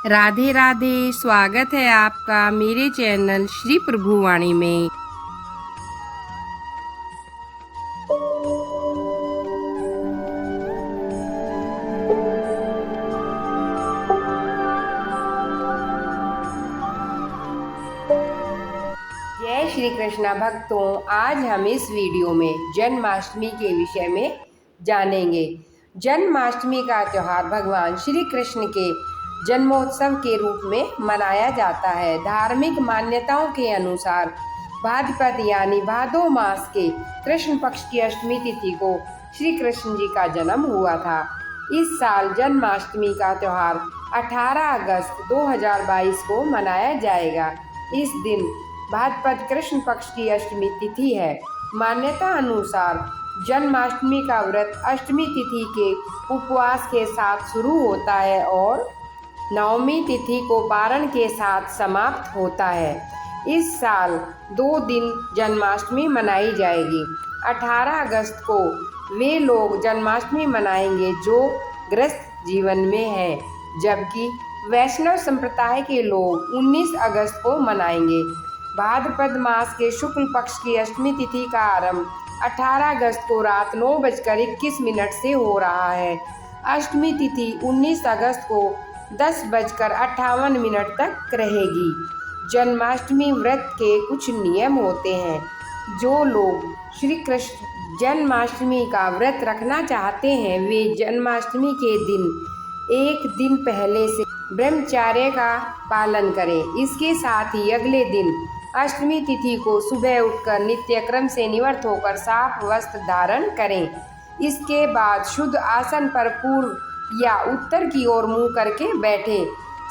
राधे राधे। स्वागत है आपका मेरे चैनल श्री प्रभुवाणी में। जय श्री कृष्णा भक्तों, आज हम इस वीडियो में जन्माष्टमी के विषय में जानेंगे। जन्माष्टमी का त्यौहार भगवान श्री कृष्ण के जन्मोत्सव के रूप में मनाया जाता है। धार्मिक मान्यताओं के अनुसार भाद्रपद यानी भादो मास के कृष्ण पक्ष की अष्टमी तिथि को श्री कृष्ण जी का जन्म हुआ था। इस साल जन्माष्टमी का त्यौहार 18 अगस्त 2022 को मनाया जाएगा। इस दिन भाद्रपद कृष्ण पक्ष की अष्टमी तिथि है। मान्यता अनुसार जन्माष्टमी का व्रत अष्टमी तिथि के उपवास के साथ शुरू होता है और नवमी तिथि को पारण के साथ समाप्त होता है। इस साल 2 दिन जन्माष्टमी मनाई जाएगी। 18 अगस्त को वे लोग जन्माष्टमी मनाएंगे जो गृहस्थ जीवन में हैं, जबकि वैष्णव संप्रदाय के लोग 19 अगस्त को मनाएंगे। भाद्रपद मास के शुक्ल पक्ष की अष्टमी तिथि का आरंभ 18 अगस्त को रात 9:21 से हो रहा है। अष्टमी तिथि 19 अगस्त को 10:58 तक रहेगी। जन्माष्टमी व्रत के कुछ नियम होते हैं। जो लोग श्री कृष्ण जन्माष्टमी का व्रत रखना चाहते हैं वे जन्माष्टमी के दिन एक दिन पहले से ब्रह्मचर्य का पालन करें। इसके साथ ही अगले दिन अष्टमी तिथि को सुबह उठकर नित्यक्रम से निवृत्त होकर साफ वस्त्र धारण करें। इसके बाद शुद्ध आसन पर पूर्व या उत्तर की ओर मुंह करके बैठे।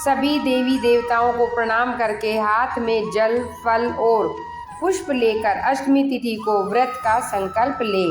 सभी देवी देवताओं को प्रणाम करके हाथ में जल, फल और पुष्प लेकर अष्टमी तिथि को व्रत का संकल्प ले।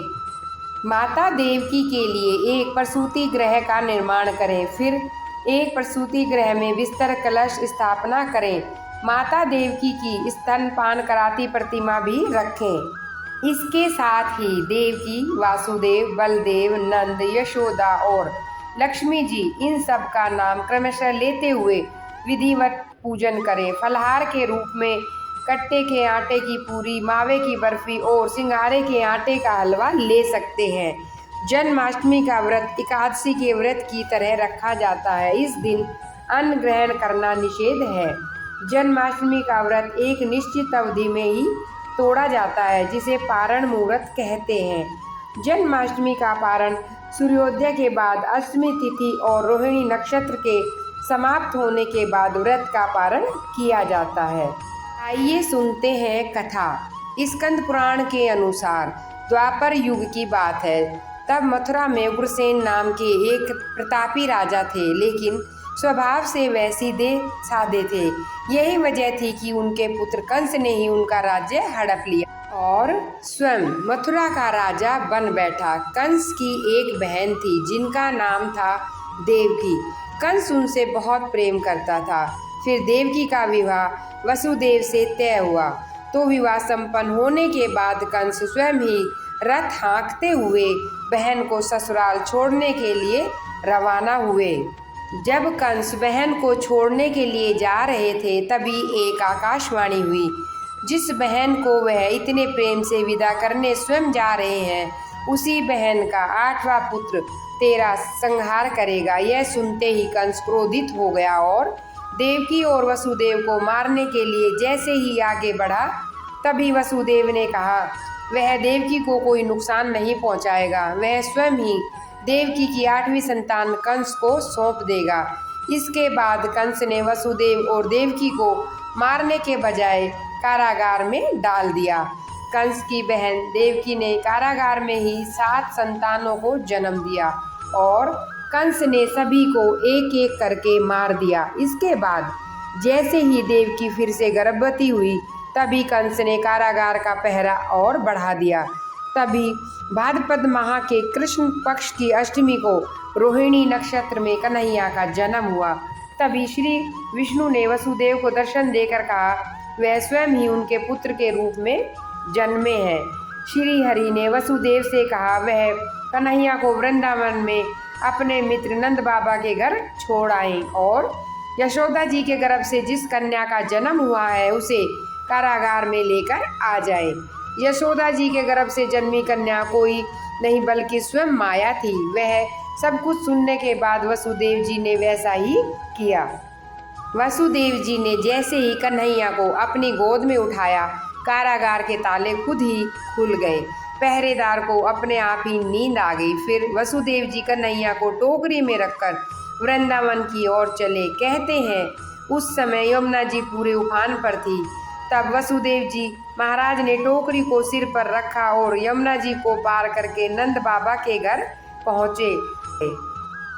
माता देवकी के लिए एक प्रसूति गृह का निर्माण करें। फिर एक प्रसूति गृह में बिस्तर कलश स्थापना करें। माता देवकी की स्तनपान कराती प्रतिमा भी रखें। इसके साथ ही देवकी, वासुदेव, बलदेव, नंद, यशोदा और लक्ष्मी जी इन सब का नाम क्रमशः लेते हुए विधिवत पूजन करें। फलहार के रूप में कट्टे के आटे की पूरी, मावे की बर्फी और सिंघाड़े के आटे का हलवा ले सकते हैं। जन्माष्टमी का व्रत एकादशी के व्रत की तरह रखा जाता है। इस दिन अन्न ग्रहण करना निषेध है। जन्माष्टमी का व्रत एक निश्चित अवधि में ही तोड़ा जाता है, जिसे पारण मुहूर्त कहते हैं। जन्माष्टमी का पारण सूर्योदय के बाद अष्टमी तिथि और रोहिणी नक्षत्र के समाप्त होने के बाद व्रत का पारण किया जाता है। आइए सुनते हैं कथा। स्कंद पुराण के अनुसार द्वापर युग की बात है। तब मथुरा में उग्रसेन नाम के एक प्रतापी राजा थे, लेकिन स्वभाव से वह सीधे साधे थे। यही वजह थी कि उनके पुत्र कंस ने ही उनका राज्य हड़प लिया और स्वयं मथुरा का राजा बन बैठा। कंस की एक बहन थी जिनका नाम था देवकी। कंस उनसे बहुत प्रेम करता था। फिर देवकी का विवाह वसुदेव से तय हुआ। तो विवाह संपन्न होने के बाद कंस स्वयं ही रथ हाँकते हुए बहन को ससुराल छोड़ने के लिए रवाना हुए। जब कंस बहन को छोड़ने के लिए जा रहे थे तभी एक आकाशवाणी हुई। जिस बहन को वह इतने प्रेम से विदा करने स्वयं जा रहे हैं उसी बहन का 8वां पुत्र तेरा संहार करेगा। यह सुनते ही कंस क्रोधित हो गया और देवकी और वसुदेव को मारने के लिए जैसे ही आगे बढ़ा तभी वसुदेव ने कहा वह देवकी को कोई नुकसान नहीं पहुंचाएगा। वह स्वयं ही देवकी की 8वीं संतान कंस को सौंप देगा। इसके बाद कंस ने वसुदेव और देवकी को मारने के बजाय कारागार में डाल दिया। कंस की बहन देवकी ने कारागार में ही 7 संतानों को जन्म दिया और कंस ने सभी को एक एक करके मार दिया। इसके बाद जैसे ही देवकी फिर से गर्भवती हुई तभी कंस ने कारागार का पहरा और बढ़ा दिया। तभी भाद्रपद माह के कृष्ण पक्ष की अष्टमी को रोहिणी नक्षत्र में कन्हैया का जन्म हुआ। तभी श्री विष्णु ने वसुदेव को दर्शन देकर कहा वह स्वयं ही उनके पुत्र के रूप में जन्मे हैं। श्री हरि ने वसुदेव से कहा वह कन्हैया को वृंदावन में अपने मित्र नंद बाबा के घर छोड़ आएं और यशोदा जी के गर्भ से जिस कन्या का जन्म हुआ है उसे कारागार में लेकर आ जाए। यशोदा जी के गर्भ से जन्मी कन्या कोई नहीं बल्कि स्वयं माया थी। वह सब कुछ सुनने के बाद वसुदेव जी ने वैसा ही किया। वसुदेव जी ने जैसे ही कन्हैया को अपनी गोद में उठाया, कारागार के ताले खुद ही खुल गए। पहरेदार को अपने आप ही नींद आ गई। फिर वसुदेव जी कन्हैया को टोकरी में रखकर वृंदावन की ओर चले। कहते हैं उस समय यमुना जी पूरे उफान पर थी। तब वसुदेव जी महाराज ने टोकरी को सिर पर रखा और यमुना जी को पार करके नंद बाबा के घर पहुँचे।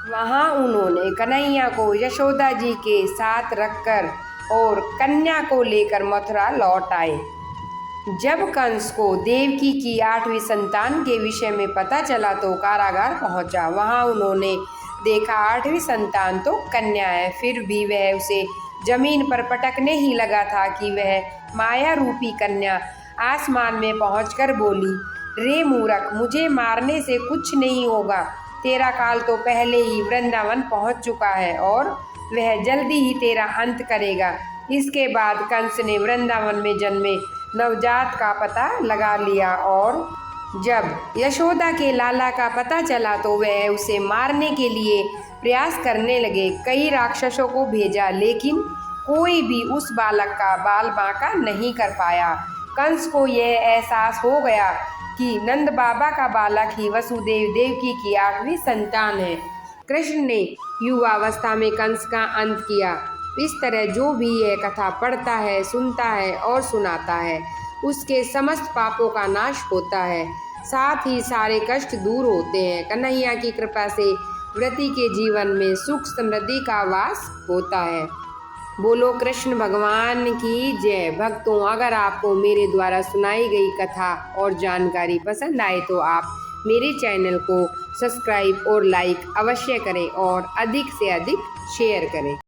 वहाँ उन्होंने कन्हैया को यशोदा जी के साथ रखकर और कन्या को लेकर मथुरा लौट आए। जब कंस को देवकी की 8वीं संतान के विषय में पता चला तो कारागार पहुंचा। वहां उन्होंने देखा 8वीं संतान तो कन्या है, फिर भी वह उसे जमीन पर पटकने ही लगा था कि वह माया रूपी कन्या आसमान में पहुंचकर बोली, रे मूर्ख, मुझे मारने से कुछ नहीं होगा। तेरा काल तो पहले ही वृंदावन पहुंच चुका है और वह जल्दी ही तेरा अंत करेगा। इसके बाद कंस ने वृंदावन में जन्मे नवजात का पता लगा लिया और जब यशोदा के लाला का पता चला तो वह उसे मारने के लिए प्रयास करने लगे। कई राक्षसों को भेजा लेकिन कोई भी उस बालक का बाल बांका नहीं कर पाया। कंस को यह एहसास हो गया कि नंद बाबा का बालक ही वसुदेव देवकी की 8वीं संतान है। कृष्ण ने युवावस्था में कंस का अंत किया। इस तरह जो भी यह कथा पढ़ता है, सुनता है और सुनाता है, उसके समस्त पापों का नाश होता है, साथ ही सारे कष्ट दूर होते हैं। कन्हैया की कृपा से व्रती के जीवन में सुख समृद्धि का वास होता है। बोलो कृष्ण भगवान की जय। भक्तों, अगर आपको मेरे द्वारा सुनाई गई कथा और जानकारी पसंद आए तो आप मेरे चैनल को सब्सक्राइब और लाइक अवश्य करें और अधिक से अधिक शेयर करें।